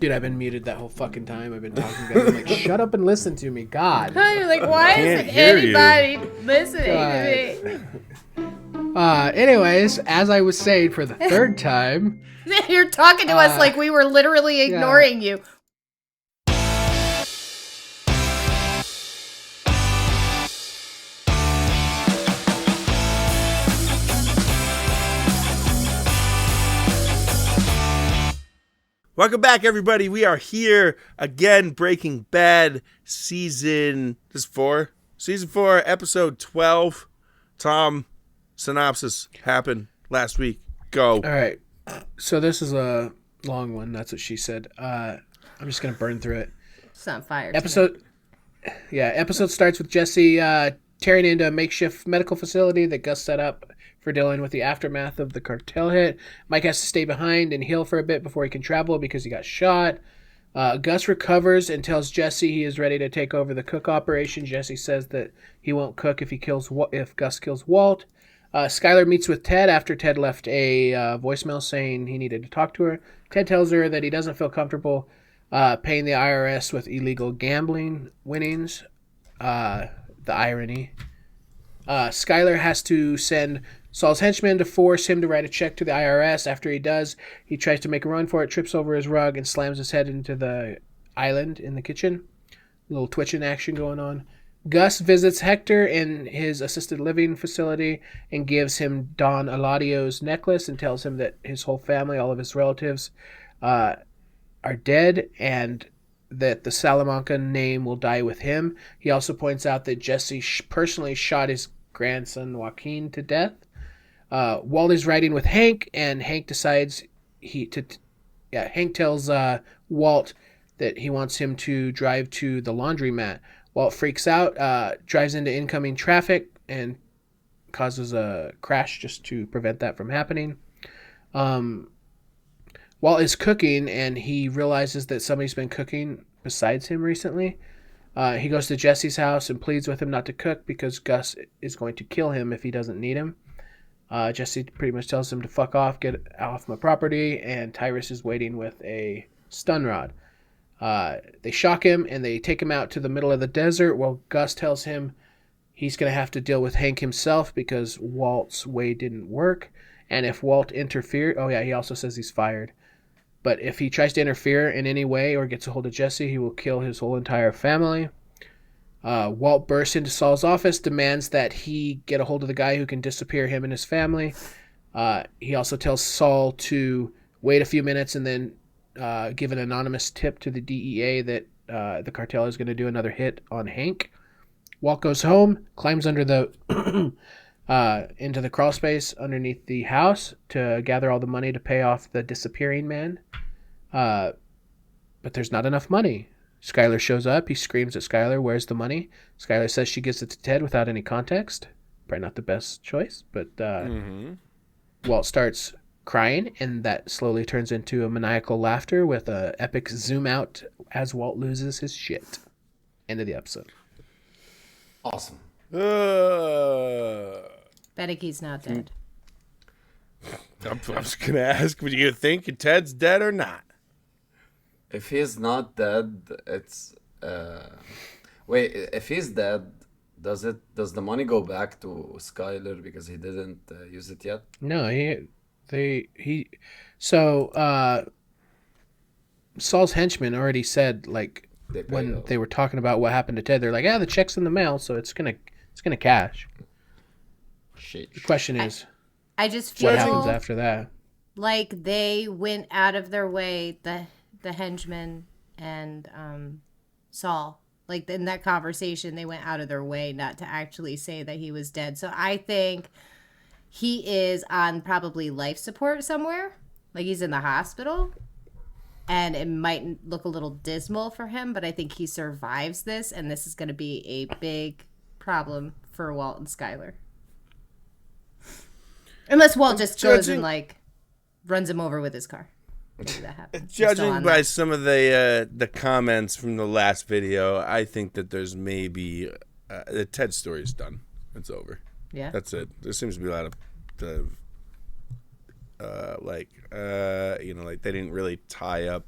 Dude, I've been muted that whole fucking time. I've been talking to them. Like, shut up and listen to me. God. You're like, why isn't anybody listening to me? Anyways, as I was saying for the third time. You're talking to us like we were literally ignoring you. Welcome back, everybody. We are here again, Breaking Bad season 4, episode 12. Tom, synopsis happened last week. Go. All right. So this is a long one. That's what she said. I'm just gonna burn through it. It's on fire. Episode starts with Jesse tearing into a makeshift medical facility that Gus set up for dealing with the aftermath of the cartel hit. Mike has to stay behind and heal for a bit before he can travel because he got shot. Gus recovers and tells Jesse he is ready to take over the cook operation. Jesse says that he won't cook if Gus kills Walt. Skyler meets with Ted after Ted left a voicemail saying he needed to talk to her. Ted tells her that he doesn't feel comfortable paying the IRS with illegal gambling winnings. The irony. Skyler has to send Saul's henchman to force him to write a check to the IRS. After he does, he tries to make a run for it, trips over his rug, and slams his head into the island in the kitchen. A little twitching action going on. Gus visits Hector in his assisted living facility and gives him Don Eladio's necklace and tells him that his whole family, all of his relatives, are dead and that the Salamanca name will die with him. He also points out that Jesse personally shot his grandson Joaquin to death. Walt is riding with Hank, and Hank decides Hank tells Walt that he wants him to drive to the laundromat. Walt freaks out, drives into incoming traffic, and causes a crash just to prevent that from happening. Walt is cooking, and he realizes that somebody's been cooking besides him recently. He goes to Jesse's house and pleads with him not to cook because Gus is going to kill him if he doesn't need him. Jesse pretty much tells him to fuck off, get off my property, and Tyrus is waiting with a stun rod. They shock him, and they take him out to the middle of the desert while Gus tells him he's going to have to deal with Hank himself because Walt's way didn't work. And if Walt interferes... Oh, yeah, he also says he's fired. But if he tries to interfere in any way or gets a hold of Jesse, he will kill his whole entire family. Walt bursts into Saul's office, demands that he get a hold of the guy who can disappear him and his family. He also tells Saul to wait a few minutes and then give an anonymous tip to the DEA that the cartel is going to do another hit on Hank. Walt goes home, climbs under the into the crawl space underneath the house to gather all the money to pay off the disappearing man. But there's not enough money. Skyler shows up. He screams at Skyler, "Where's the money?" Skyler says she gives it to Ted without any context. Probably not the best choice, but Walt starts crying, and that slowly turns into a maniacal laughter with a epic zoom out as Walt loses his shit. End of the episode. Awesome. Beneke's not dead. I was going to ask, would you think Ted's dead or not? If he's not dead, it's... Wait, if he's dead, does the money go back to Skyler because he didn't use it yet? No, Saul's henchmen already said, like, when they were talking about what happened to Ted, they're like, the check's in the mail, so it's gonna cash. Shit. The question is, I just feel what happens after that? like they went out of their way, the henchmen and Saul. Like in that conversation, they went out of their way not to actually say that he was dead. So I think he is on probably life support somewhere. Like he's in the hospital. And it might look a little dismal for him, but I think he survives this, and this is going to be a big problem for Walt and Skyler. Unless Walt just goes and, like, runs him over with his car. Maybe that happens. Judging by some of the comments from the last video, I think that there's maybe... the Ted story's done. It's over. Yeah. That's it. There seems to be a lot of... like they didn't really tie up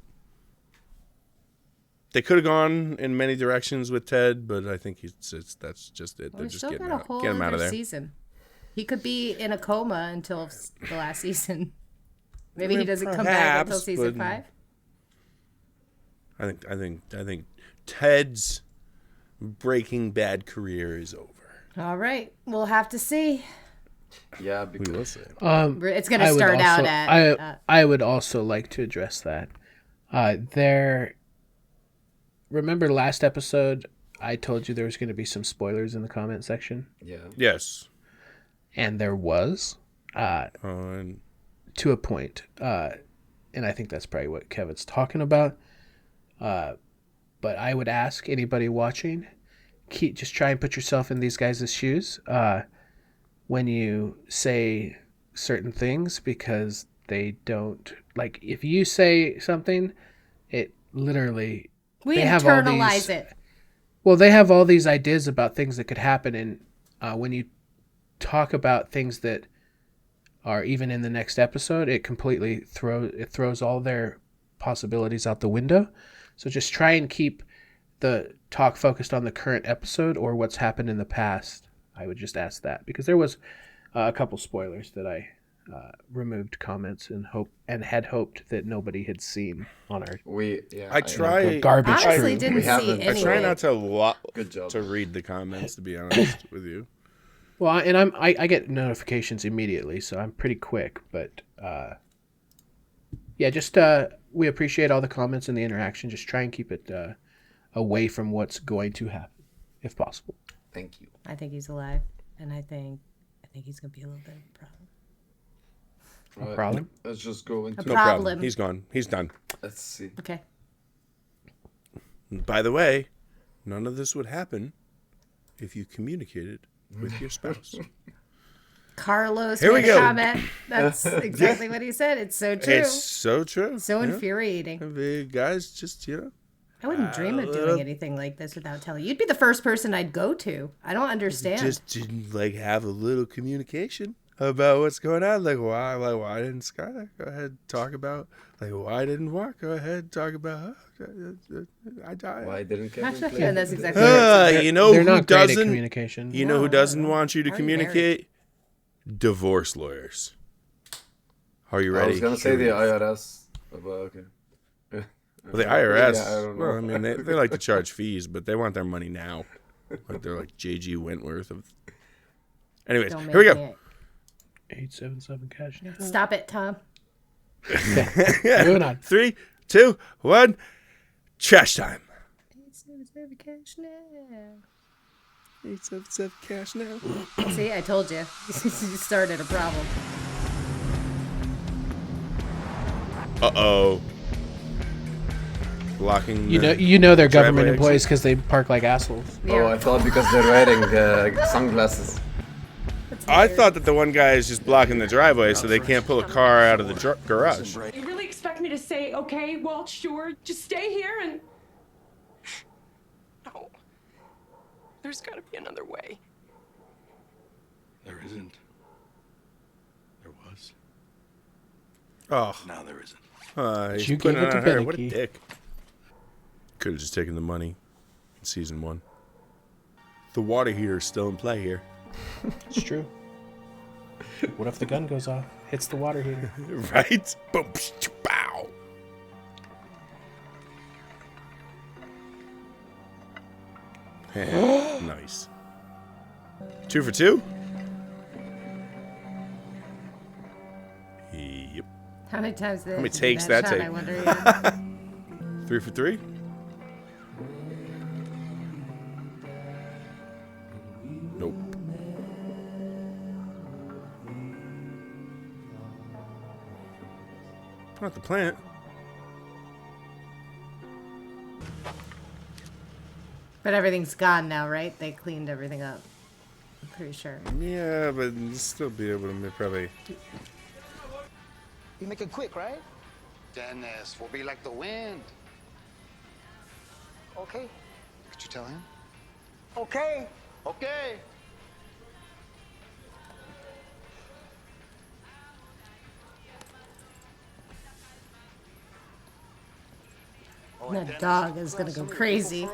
They could have gone in many directions with Ted, but I think that's just it. Well, They're we just still getting got a whole get him out of other there. season. He could be in a coma until the last season. Maybe he doesn't come back until Perhaps, season but- 5. I think Ted's Breaking Bad career is over. All right, we'll have to see. Yeah, We because will see. It's going I to would start out also- at. I would also like to address that. Remember last episode, I told you there was going to be some spoilers in the comment section, yeah. Yes. and there was, And to a point. And I think that's probably what Kevin's talking about. But I would ask anybody watching, just try and put yourself in these guys' shoes when you say certain things, because they don't, like, if you say something, it literally, We they have all internalize these- it. well, they have all these ideas about things that could happen, and when you talk about things that are even in the next episode, it completely throws all their possibilities out the window. So just try and keep the talk focused on the current episode or what's happened in the past. I would just ask that, because there was a couple spoilers that I removed comments and had hoped that nobody had seen on our I try. the garbage Honestly, crew. didn't We see haven't- I I any. try not to Good job. to read the comments, to be honest with you. Well, and I get notifications immediately, so I'm pretty quick. But yeah, just we appreciate all the comments and the interaction. Just try and keep it away from what's going to happen, if possible. Thank you. I think he's alive, and I think he's going to be a little bit of a problem. No problem. Let's just go into. A No problem. problem. He's gone. He's done. Let's see. Okay. By the way, none of this would happen if you communicated with your spouse. Carlos Here we made a go. comment. That's exactly what he said. It's so true. It's so true. so yeah. infuriating. The guys just, I wouldn't dream of doing anything like this without telling you. You'd be the first person I'd go to. I don't understand. just didn't have a little communication about what's going on. Why didn't Skylar go ahead and talk about, why didn't Mark go ahead and talk about, I died. Why didn't Kevin play? and that's exactly what it They're- You know they're who not great at doesn't? communication. You know who No, doesn't no. want you to Are you married? communicate? Divorce lawyers. Are you I ready? was gonna say the Here we go. IRS, but okay. Well, the IRS. Yeah, I don't know. Well, I mean, they like to charge fees, but they want their money now. They're like J.G. Wentworth of. Anyways, Don't here we make go. me- 877 cash now. Stop it, Tom. Moving on. 3, 2, 1. Trash time. 877 cash now. See, I told you. You started a problem. Uh-oh. Blocking. You know they're government driveway employees because they park like assholes. Oh, I thought because they're wearing sunglasses. I thought that the one guy is just blocking the driveway so they can't pull a car out of the garage. You really expect me to say, okay, well, sure, just stay here and... No. There's gotta be another way. There isn't. There was. Oh, Now there isn't. he's You putting gave it it to on her. What a Beneke. dick. Could have just taken the money in season 1. The water heater is still in play here. It's true. What if the gun goes off? Hits the water heater. Right? Boom. psh, Bow. Nice. 2 for 2? Yep. How many times did How many did takes that shot, take? I wonder. Yeah. 3 for 3? Nope. Not the plant. But everything's gone now, right? They cleaned everything up. I'm pretty sure. Yeah, but you'll still be able to probably. You make it quick, right? Dennis, we'll be like the wind. Okay. Could you tell him? Okay. Okay. That dog is gonna go crazy.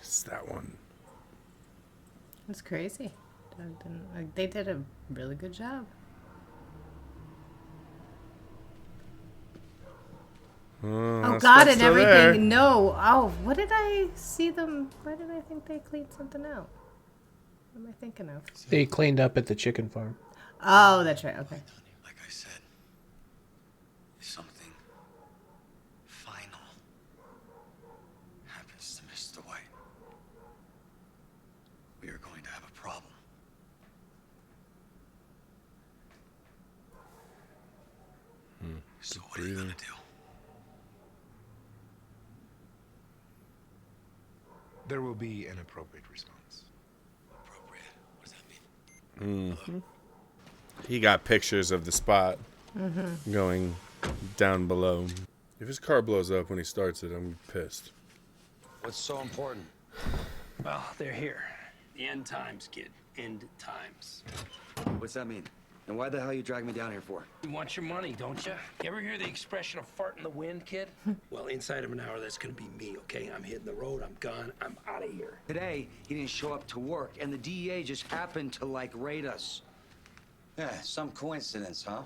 It's that one. It's crazy. They did a really good job. Oh God, and everything. There. No. Oh, what did I see them? Why did I think they cleaned something out? What am I thinking of? They cleaned up at the chicken farm. Oh, that's right. Okay. Like I said, something final happens to Mr. White. We are going to have a problem. So what are you gonna do? There will be an appropriate response. Appropriate? What does that mean? He got pictures of the spot going down below. If his car blows up when he starts it, I'm pissed. What's so important? Well, they're here. The end times, kid. End times. What's that mean? And why the hell you drag me down here for? You want your money, don't you? You ever hear the expression of fart in the wind, kid? Well, inside of an hour, that's gonna be me, okay? I'm hitting the road, I'm gone, I'm out of here. Today, he didn't show up to work, and the DEA just happened to, like, raid us. Yeah, some coincidence, huh?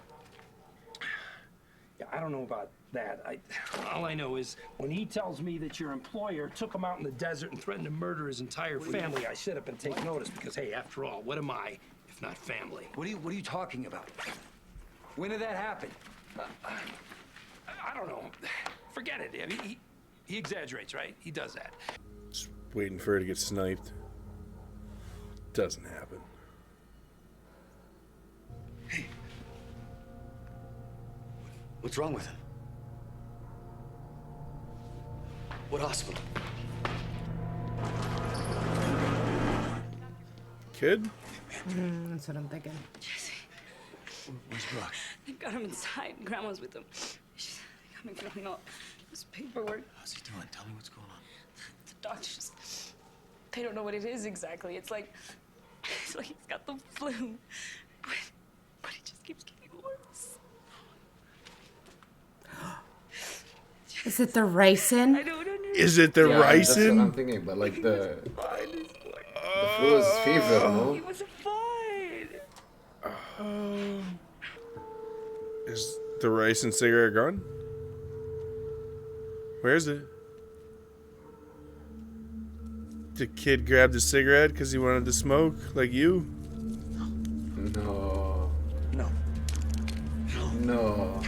Yeah, I don't know about that. All I know is when he tells me that your employer took him out in the desert and threatened to murder his entire family, I sit up and take notice because, hey, after all, what am I if not family? What are you talking about? When did that happen? I don't know. Forget it. I mean, he exaggerates, right? He does that. Just waiting for her to get sniped. Doesn't happen. Hey. What's wrong with him? What hospital? Kid? That's what I'm thinking. Jesse. Where's Brooke? They got him inside. Grandma's with him. She's got me filling out this paperwork. How's he doing? Tell me what's going on. The doctors, they don't know what it is exactly. It's like he's got the flu. But it just keeps getting worse. Is it the ricin? I don't understand. Is it the Yeah, that's what I'm ricin? thinking, but like the flu is fever, no? He was fine. Is the ricin cigarette gone? Where is it? The kid grabbed a cigarette because he wanted to smoke, like you? No. No. No.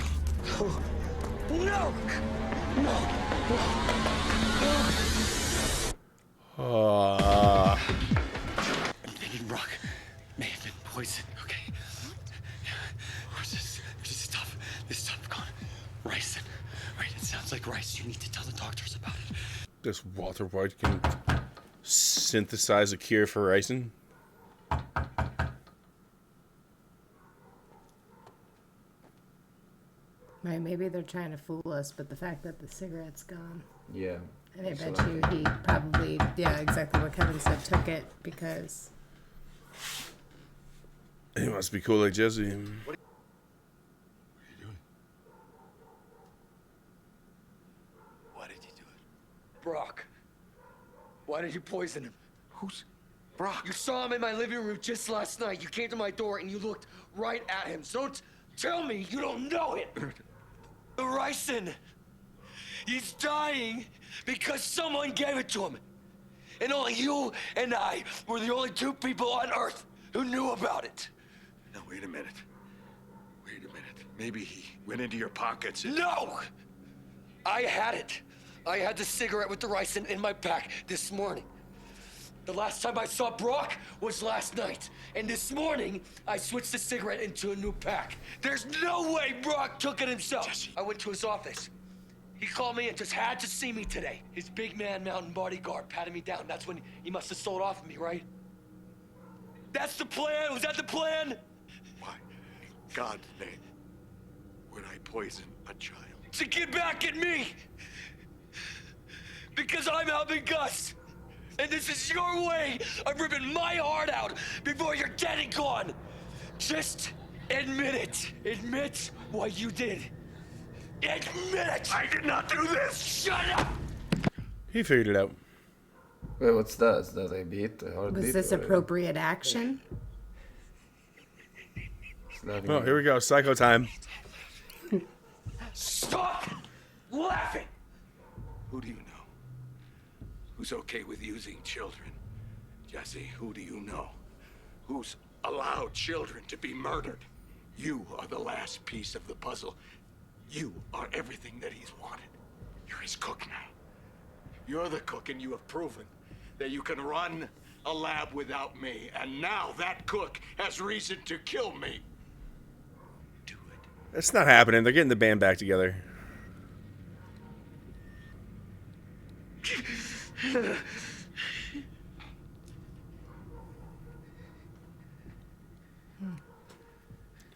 No! Ah. I'm thinking Rock may have been poisoned, okay? Where's this stuff? This stuff gone. Ricin. Right, it sounds like rice. You need to tell the doctors about it. This Walter White can synthesize a cure for ricin? Right, maybe they're trying to fool us, but the fact that the cigarette's gone. Yeah. And I bet you he probably, yeah, exactly what Kevin said, took it because... He must be cool like Jesse. What are you doing? Why did you do it? Brock. Why did you poison him? Who's Brock? You saw him in my living room just last night. You came to my door and you looked right at him. So don't tell me you don't know it. The ricin. He's dying because someone gave it to him. And only you and I were the only two people on Earth who knew about it. Now, wait a minute. Wait a minute. Maybe he went into your pockets and... No! I had it. I had the cigarette with the ricin in my pack this morning. The last time I saw Brock was last night. And this morning, I switched the cigarette into a new pack. There's no way Brock took it himself. Jesse. I went to his office. He called me and just had to see me today. His big man mountain bodyguard patted me down. That's when he must have sold off of me, right? That's the plan. Was that the plan? Why, in God's name, would I poison a child? To get back at me. Because I'm helping Gus. And this is your way of ripping my heart out before you're dead and gone. Just admit it. Admit what you did. Admit it! I did not do this! Shut up! He figured it out. Wait, what's that? Is that a beat? A heartbeat? Was this appropriate action? Oh, here we go. Psycho time. Stop laughing! Who do you know? Who's okay with using children? Jesse, who do you know? Who's allowed children to be murdered? You are the last piece of the puzzle. You are everything that he's wanted. You're his cook now. You're the cook, and you have proven that you can run a lab without me. And now that cook has reason to kill me. That's not happening. They're getting the band back together.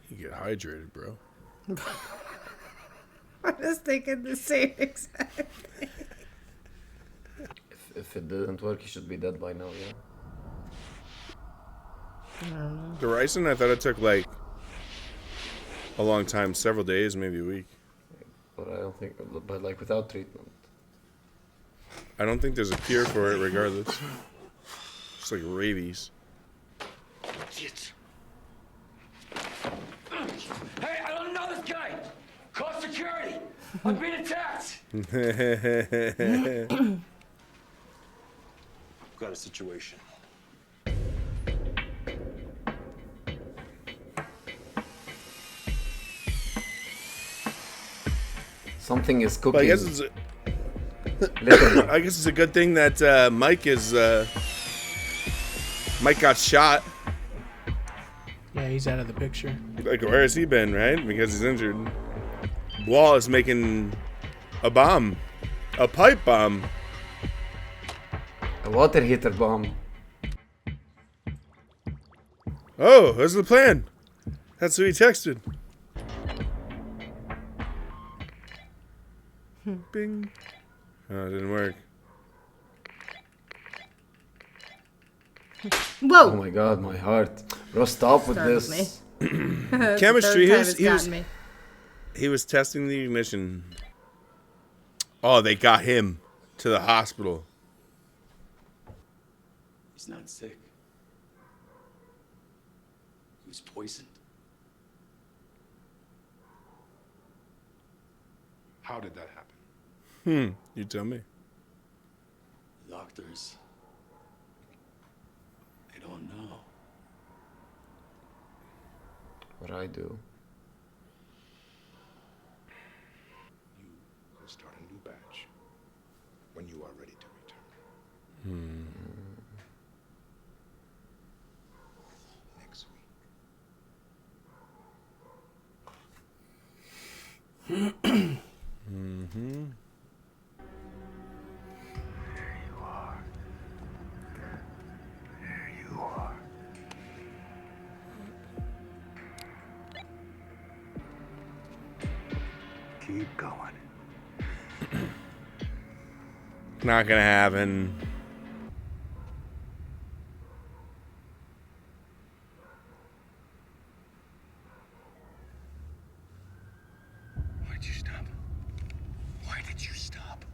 You get hydrated, bro. I was thinking the same exact thing. If it didn't work, he should be dead by now, yeah. I don't know. The ricin, I thought it took like a long time, several days, maybe a week. But I don't think, but like without treatment. I don't think there's a cure for it regardless. It's like rabies. Idiots. Hey, I don't know this guy! Call security! I'm being attacked! I've got a situation. Something is cooking. But I guess it's a good thing that Mike got shot. Yeah, he's out of the picture. Like, where has he been, right? Because he's injured. Wall is making a bomb. A pipe bomb. A water heater bomb. Oh, that's the plan. That's who he texted. Bing. Oh, it didn't work. Whoa! Oh my god, my heart. Bro, stop with Startled this. Chemistry. Me. He was testing the ignition. Oh, they got him to the hospital. He's not sick. He was poisoned. How did that happen? You tell me. The doctors, they don't know. What I do? You will start a new batch when you are ready to return. Next week. There you are. There you are. Keep going. Not gonna happen. Why'd you stop? Why did you stop?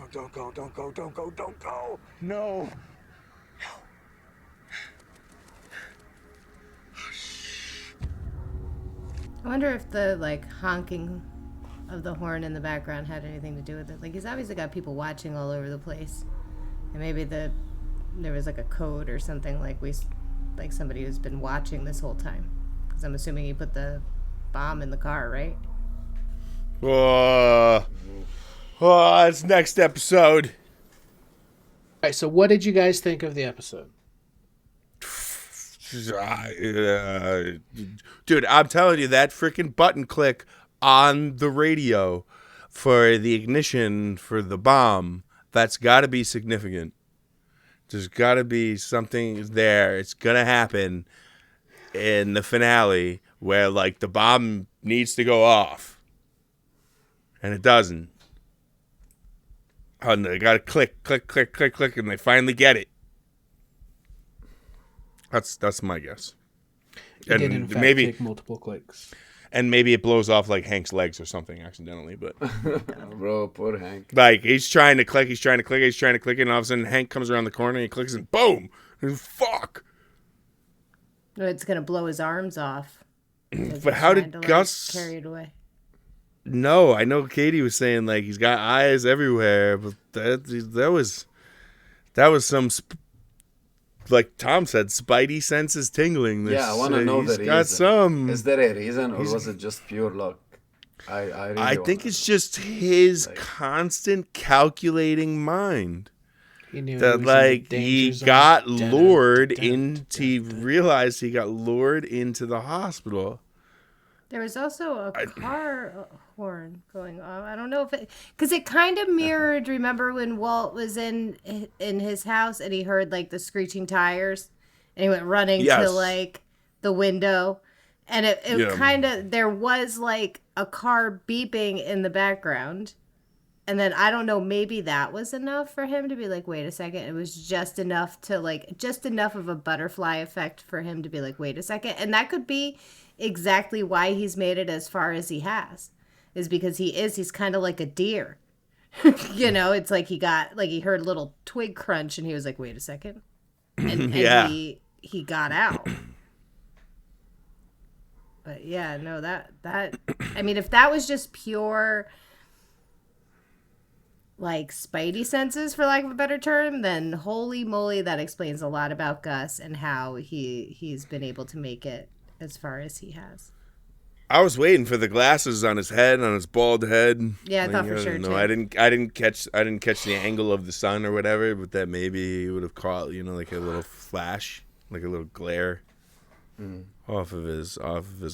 No, don't go, don't go, don't go, don't go. No. I wonder if the like honking of the horn in the background had anything to do with it. Like, he's obviously got people watching all over the place, and maybe there was like a code or something, like somebody who's been watching this whole time. Because I'm assuming he put the bomb in the car, right? It's next episode. All right, so what did you guys think of the episode? Dude, I'm telling you, that freaking button click on the radio for the ignition for the bomb, that's got to be significant. There's got to be something there. It's going to happen in the finale where, like, the bomb needs to go off. And it doesn't. And they got to click, click, click, click, click, and they finally get it. That's my guess. It did in fact take multiple clicks. And maybe it blows off like Hank's legs or something accidentally, but bro, poor Hank. Like he's trying to click, and all of a sudden Hank comes around the corner and he clicks and boom! And fuck! It's gonna blow his arms off. But how did Gus carry it away? No, I know Katie was saying like he's got eyes everywhere, but that was some like Tom said, spidey senses tingling. Yeah, I want to know the reason. Got some. Is there a reason, or was it just pure luck? I think it's just his constant calculating mind. He knew that like he got lured into. He realized he got lured into the hospital. There was also a car horn going on. I don't know if it, because it kind of mirrored. Remember when Walt was in his house and he heard like the screeching tires, and he went running to like the window, and it kind of, there was like a car beeping in the background, and then I don't know, maybe that was enough for him to be like, wait a second. It was just enough to like, just enough of a butterfly effect for him to be like, wait a second, and that could be exactly why he's made it as far as he has, is because he's kind of like a deer. You know, it's like he heard a little twig crunch and he was like, wait a second, and he got out. But yeah, no, that I mean, if that was just pure like spidey senses, for lack of a better term, then holy moly, that explains a lot about Gus and how he's been able to make it as far as he has. I was waiting for the glasses on his head, on his bald head. Yeah, I thought for sure too. I didn't catch the angle of the sun or whatever, but that maybe he would have caught, like a little flash, like a little glare off of his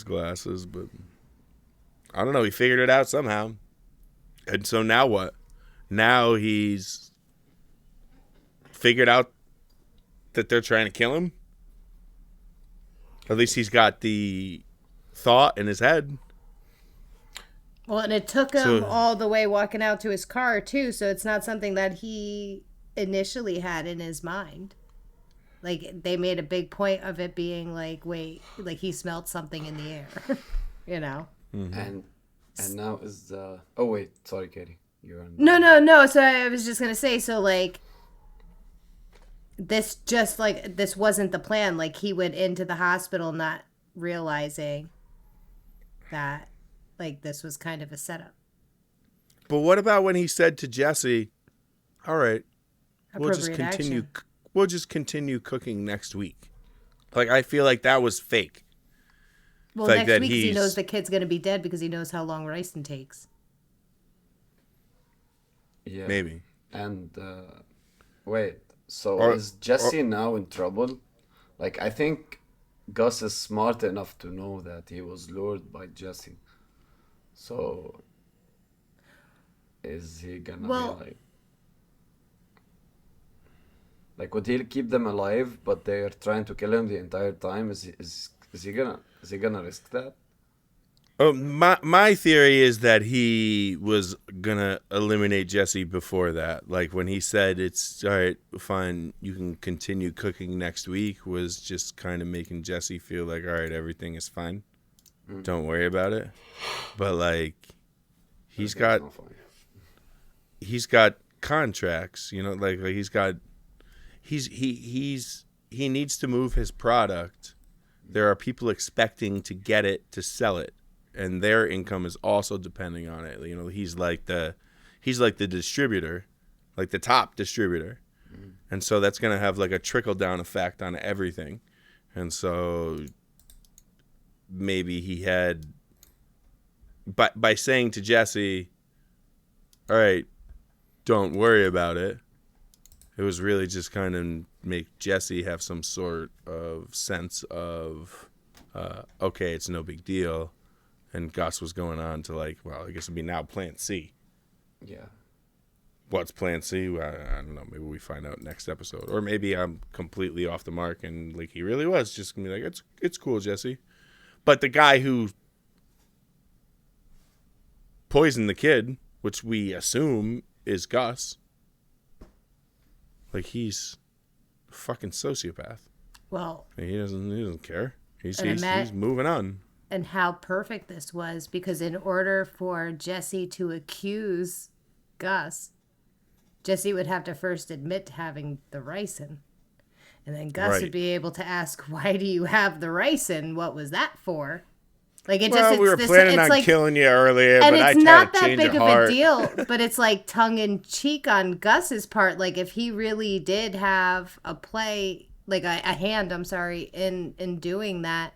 glasses. But I don't know. He figured it out somehow. And so now what? Now he's figured out that they're trying to kill him. At least he's got the thought in his head. Well, and it took him all the way walking out to his car, too, so it's not something that he initially had in his mind. Like, they made a big point of it being like, wait, like he smelled something in the air, you know? Mm-hmm. And now is the... Oh, wait, sorry, Katie. You're on... No, so I was just going to say, so, like... This wasn't the plan. Like, he went into the hospital not realizing that, like, this was kind of a setup. But what about when he said to Jesse, all right, we'll just continue cooking next week. Like, I feel like that was fake. Well, like next week he knows the kid's going to be dead because he knows how long ricin takes. Yeah. Maybe. And, wait. So is Jesse now in trouble? Like, I think Gus is smart enough to know that he was lured by Jesse. So is he gonna be like would he keep them alive but they're trying to kill him the entire time? Is he gonna risk that? Oh, my theory is that he was gonna eliminate Jesse before that. Like when he said it's all right, fine, you can continue cooking next week, was just kind of making Jesse feel like, all right, everything is fine. Don't worry about it. But like he's got contracts, like he needs to move his product. There are people expecting to get it to sell it. And their income is also depending on it. He's like the distributor, like the top distributor. And so that's going to have like a trickle down effect on everything. And so maybe he had, by saying to Jesse, all right, don't worry about it. It was really just kind of make Jesse have some sort of sense of, okay, it's no big deal. And Gus was going on to like, well, I guess it'd be now Plan C. Yeah. What's Plan C? I don't know. Maybe we find out next episode, or maybe I'm completely off the mark and like he really was just gonna be like, it's cool, Jesse. But the guy who poisoned the kid, which we assume is Gus, Like he's a fucking sociopath. Well, He doesn't care. He's And moving on. and how perfect this was, because in order for Jesse to accuse Gus, Jesse would have to first admit to having the ricin. And then Gus would be able to ask, why do you have the ricin? What was that for? Like it just, we were planning on killing you earlier, and but I it's tried not to that change big your of heart. a deal, but it's like tongue in cheek on Gus's part. Like if he really did have a play, like a hand, in doing that,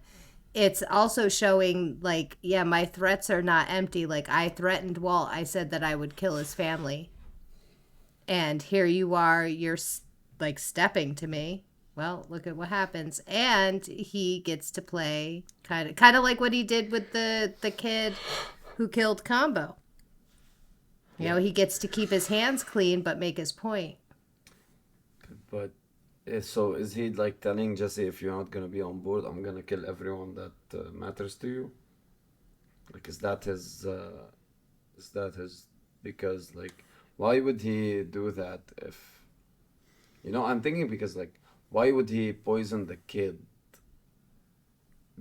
it's also showing like, yeah, my threats are not empty. Like I threatened Walt. I said that I would kill his family. And here you are, you're like stepping to me. Well, look at what happens. And he gets to play kind of like what he did with the kid who killed Combo. You know, he gets to keep his hands clean but make his point. But so is he like telling Jesse, if you're not gonna be on board, I'm gonna kill everyone that matters to you? Like, is that his? Because like, why would he do that if? I'm thinking because like, why would he poison the kid?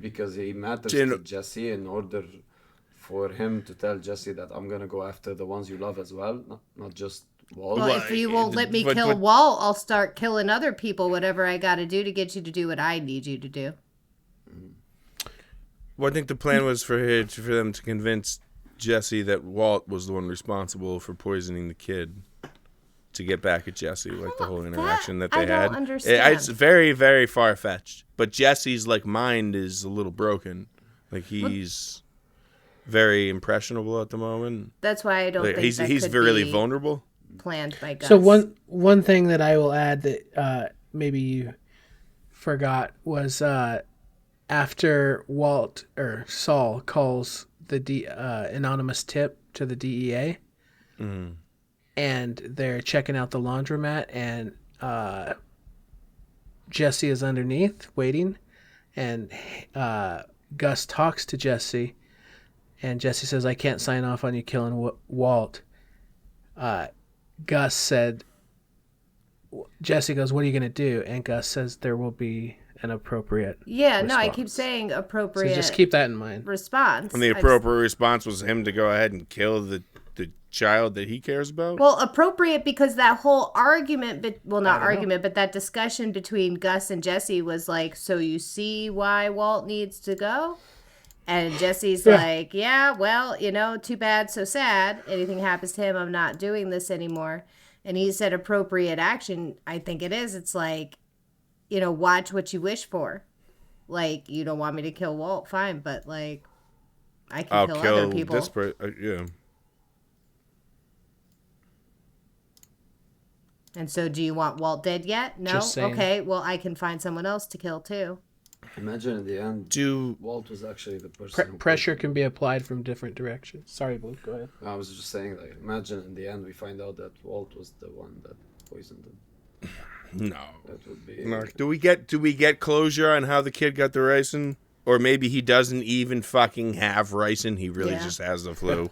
Because he matters to Jesse in order for him to tell Jesse that I'm gonna go after the ones you love as well, not just Walt. Well, if you won't let me kill Walt, I'll start killing other people, whatever I got to do to get you to do what I need you to do. Well, I think the plan was for them to convince Jesse that Walt was the one responsible for poisoning the kid to get back at Jesse, like the whole interaction that they had. I don't understand. It's very, very far-fetched. But Jesse's like mind is a little broken. Like he's very impressionable at the moment. That's why I don't think he's could really be vulnerable. Planned by Gus. So one thing that I will add that maybe you forgot was after Walt or Saul calls the anonymous tip to the DEA, and they're checking out the laundromat, and Jesse is underneath waiting, and Gus talks to Jesse, and Jesse says, "I can't sign off on you killing Walt." Gus said, Jesse goes, "What are you going to do?" And Gus says, "There will be an appropriate response." I keep saying appropriate. So just keep that in mind. Response. And the appropriate response was him to go ahead and kill the child that he cares about? Well, appropriate because that whole argument, but that discussion between Gus and Jesse was like, so you see why Walt needs to go? And Jesse's like, yeah, well, too bad, so sad. Anything happens to him, I'm not doing this anymore. And he said appropriate action. I think it is. It's like, watch what you wish for. Like, you don't want me to kill Walt, fine, but like, I can kill other people. Yeah. And so, do you want Walt dead yet? No? Okay, well, I can find someone else to kill too. Imagine in the end, Walt was actually the person. Pressure can be applied from different directions. Sorry, Blue, go ahead. I was just saying, like, imagine in the end we find out that Walt was the one that poisoned him. No. That would be. Mark, do we get closure on how the kid got the ricin? Or maybe he doesn't even fucking have ricin. He really just has the flu.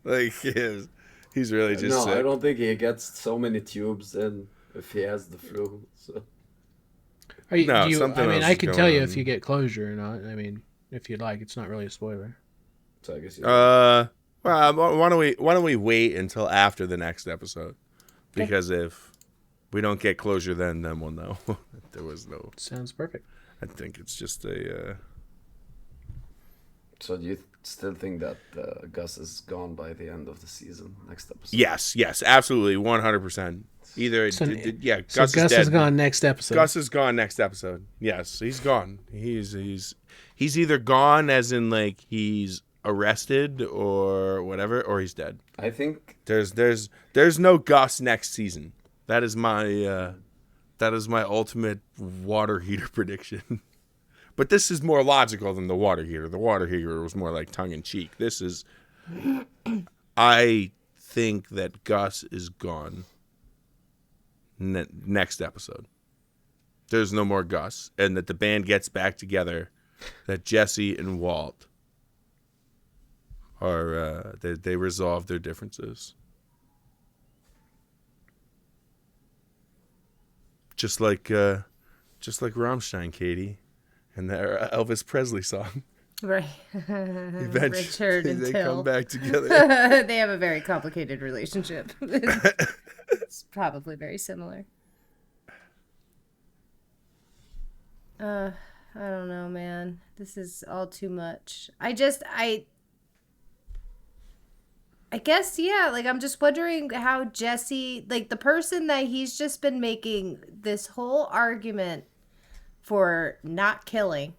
Like, he's really just sick. I don't think he gets so many tubes in if he has the flu. So. I can tell you if you get closure or not. I mean, if you'd like, it's not really a spoiler. So I guess. Well, why don't we wait until after the next episode? Because if we don't get closure, then we'll know. There was no. Sounds perfect. I think it's just a. So do you still think that Gus is gone by the end of the season, next episode? Yes, absolutely, 100%. Either Gus is gone next episode. Gus is gone next episode. Yes, he's gone. He's either gone as in like he's arrested or whatever, or he's dead. I think there's no Gus next season. That is my ultimate water heater prediction. But this is more logical than the water heater. The water heater was more like tongue in cheek. This is, I think that Gus is gone. Next episode, there's no more Gus, and that the band gets back together. That Jesse and Walt are they resolve their differences. just like Rammstein, Katie, and their Elvis Presley song. Right. Eventually, Richard and they Till come back together. They have a very complicated relationship. It's probably very similar. I don't know, man. This is all too much. I guess, yeah, like, I'm just wondering how Jesse, like, the person that he's just been making this whole argument for not killing.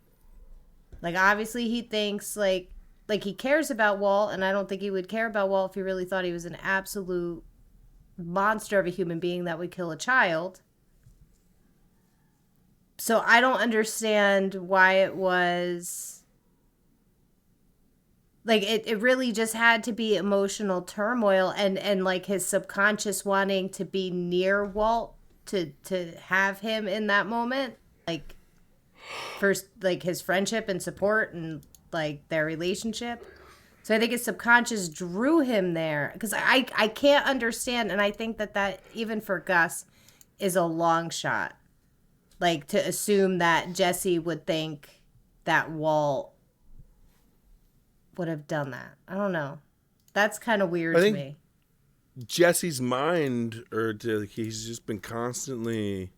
Like, obviously he thinks, like he cares about Walt, and I don't think he would care about Walt if he really thought he was an absolute monster of a human being that would kill a child. So I don't understand why it was... Like, it really just had to be emotional turmoil and like, his subconscious wanting to be near Walt to have him in that moment. Like... First, like, his friendship and support and, like, their relationship. So I think his subconscious drew him there. Because I can't understand, and I think that even for Gus, is a long shot. Like, to assume that Jesse would think that Walt would have done that. I don't know. That's kind of weird to me. Jesse's mind, he's just been constantly...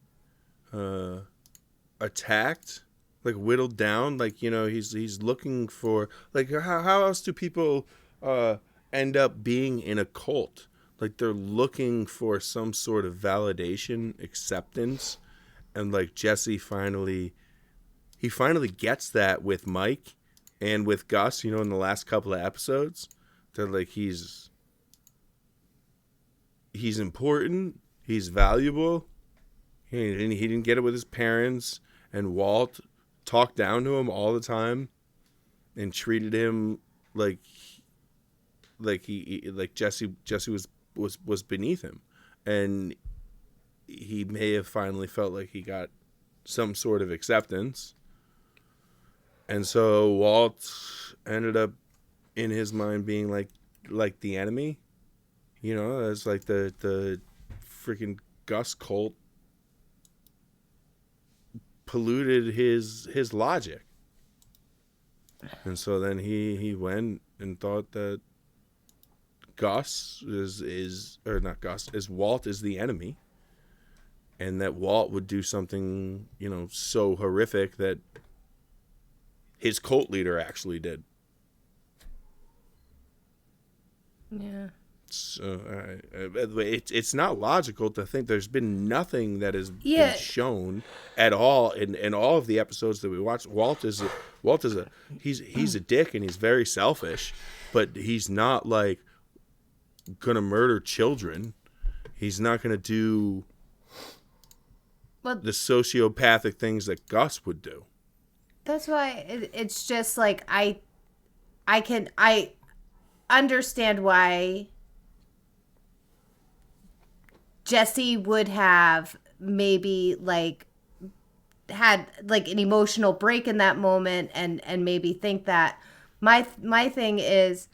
attacked, like whittled down, like, you know, he's looking for, like, how else do people end up being in a cult? Like, they're looking for some sort of validation, acceptance, and like Jesse finally gets that with Mike and with Gus, you know, in the last couple of episodes, that like he's important, he's valuable. He didn't get it with his parents. And Walt talked down to him all the time and treated him like Jesse was beneath him. And he may have finally felt like he got some sort of acceptance. And so Walt ended up in his mind being like the enemy. You know, it's like the freaking Gus cult polluted his logic. And so then he went and thought that Gus is Walt is the enemy, and that Walt would do something, you know, so horrific that his cult leader actually did. Yeah. So it's not logical to think. There's been nothing that has been shown at all in all of the episodes that we watched. Walt is a dick, and he's very selfish, but he's not like gonna murder children. He's not gonna do the sociopathic things that Gus would do. That's why it's just like I understand why Jesse would have maybe like had like an emotional break in that moment and maybe think that. My thing is,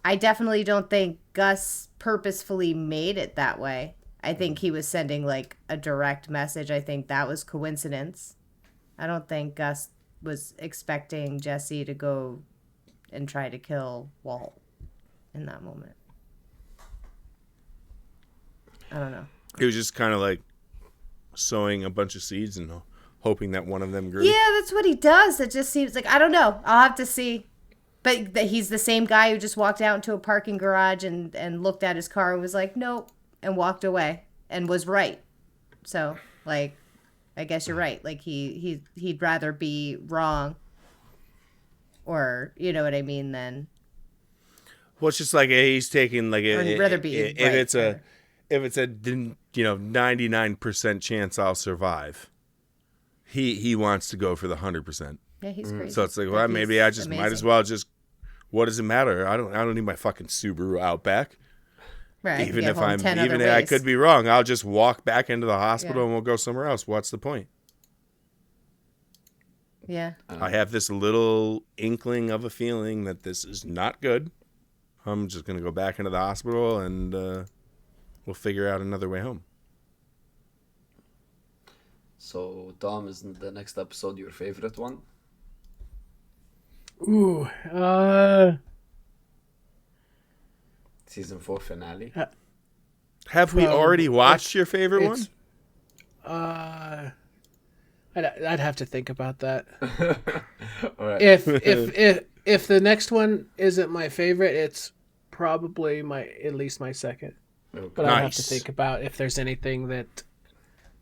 I definitely don't think Gus purposefully made it that way. I think he was sending like a direct message. I think that was coincidence. I don't think Gus was expecting Jesse to go and try to kill Walt in that moment. I don't know. He was just kind of like sowing a bunch of seeds and hoping that one of them grew. Yeah, that's what he does. It just seems like, I don't know. I'll have to see. But he's the same guy who just walked out into a parking garage and looked at his car and was like, nope, and walked away and was right. So, like, I guess you're right. Like, he'd rather be wrong, or, you know what I mean, than... Well, it's just like he's taking like Or he'd rather be if it's a 99% chance I'll survive, he wants to go for the 100%. Yeah, he's crazy. So it's like, well, maybe I just might as well just. What does it matter? I don't need my fucking Subaru Outback. Right. Even if I could be wrong, I'll just walk back into the hospital and we'll go somewhere else. What's the point? Yeah. I have this little inkling of a feeling that this is not good. I'm just gonna go back into the hospital and we'll figure out another way home. So, Tom, is the next episode your favorite one? Ooh, Season 4 finale? Have we already watched your favorite one? I'd have to think about that. All right. If the next one isn't my favorite, it's probably at least my second. Okay. But I have to think about if there's anything that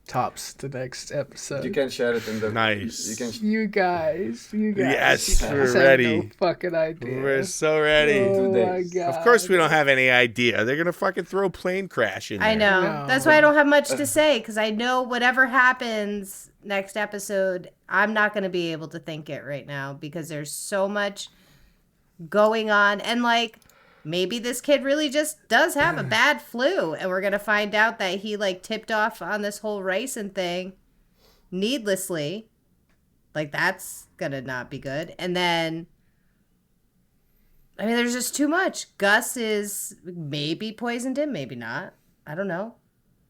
tops the next episode. You can share it in the... Nice. You guys. Yes, you we're guys ready. have no fucking idea. We're so ready. Oh my God. Of course we don't have any idea. They're gonna fucking throw plane crash in there. I know. That's why I don't have much to say, because I know whatever happens next episode, I'm not going to be able to think it right now because there's so much going on. And like, maybe this kid really just does have a bad flu, and we're going to find out that he like tipped off on this whole ricin thing needlessly. Like, that's going to not be good. And then, I mean, there's just too much. Gus is maybe poisoned him, maybe not. I don't know.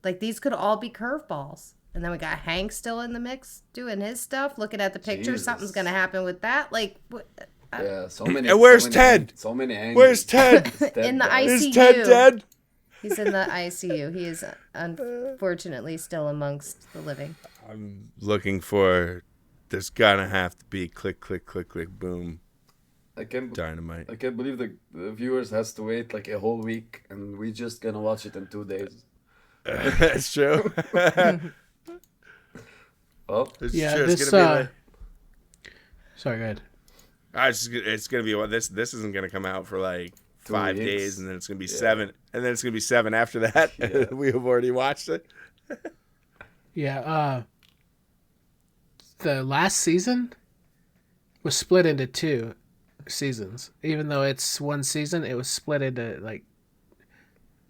Like, these could all be curveballs. And then we got Hank still in the mix doing his stuff. Looking at the picture, Jesus. something's going to happen with that. Like, what? Yeah, so many. And where's so Ted? Many, so many angles. Where's Ted? In the died. ICU. Is Ted dead? He's in the ICU. He is unfortunately still amongst the living. I'm looking for. There's gonna have to be click, click, click, click, boom. Dynamite. I can't believe the viewers has to wait like a whole week, and we just gonna watch it in 2 days. That's true. Oh, it's Yeah, true. this. It's gonna be like, Sorry, go ahead. it's gonna be this. This isn't gonna come out for like 2 5 weeks. days, and then it's gonna be 7, and then it's gonna be 7 after that. Yeah. We have already watched it. Yeah, the last season was split into 2 seasons. Even though it's 1 season, it was split into like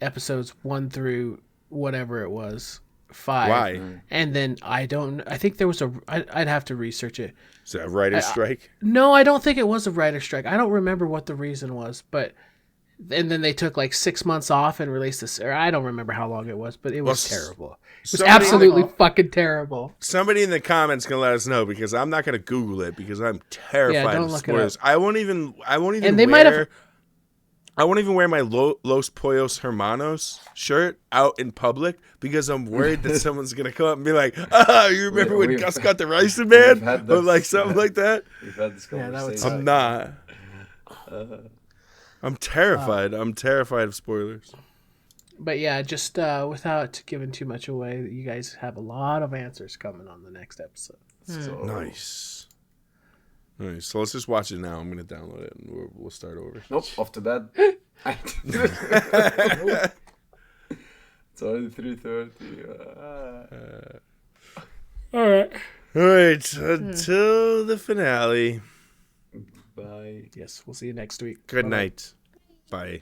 episodes 1 through whatever it was, 5. Why? And then I think there was I'd have to research it. Is that a writer's strike? No, I don't think it was a writer's strike. I don't remember what the reason was, but and then they took like 6 months off and released this. Or I don't remember how long it was, but it was terrible. It was absolutely fucking terrible. Somebody in the comments can let us know, because I'm not gonna Google it because I'm terrified don't of look it spoilers. I won't even. And they might have. I won't even wear my Los Pollos Hermanos shirt out in public because I'm worried that someone's gonna come up and be like, "Ah, you remember when Gus got the ricin, man?" Or like something like that. We've had this conversation. I'm not. I'm terrified. I'm terrified of spoilers. But yeah, just without giving too much away, you guys have a lot of answers coming on the next episode. So, Nice. Nice. So let's just watch it now. I'm gonna download it and we'll start over. Nope, off to bed. It's already 3:30. All right. All right. Until the finale. Bye. Yes, we'll see you next week. Good night. Bye.